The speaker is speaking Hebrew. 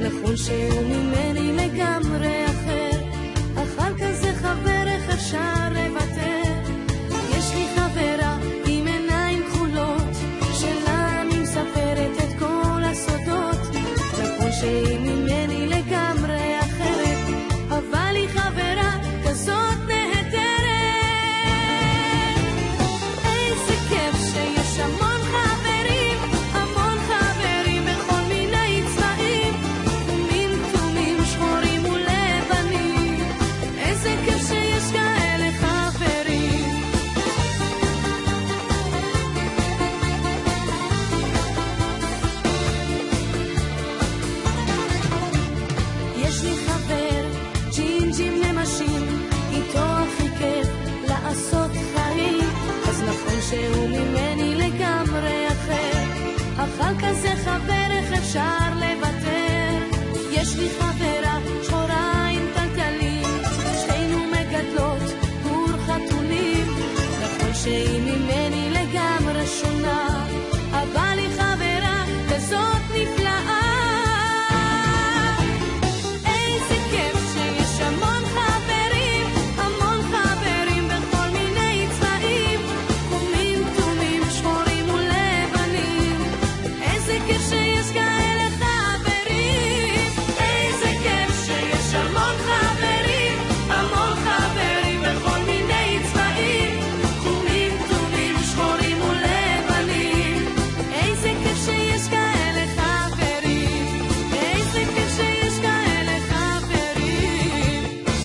נכון שהוא ממני לגמרי אחר, אחר כזה חבר איך אפשר לוותר? יש לי חברה עם עיניים כחולות, שלה אני מספרת את כל הסודות. נכון שהיא ממני לגמרי אחרת, אבל היא חברה כזאת נהדרת. איזה כיף שיש המון חברים, המון חברים בכל מיני צבעים, תומים תומים שחורים ולבנים. איזה כיף שיש כאלה חברים. יש לי חבר ג'ינג'ים נמשים, איתו הכי כיף לעשות חיים. אז נכון שהוא ממני לגמרי אחר, אחר כזה חבר איך אפשר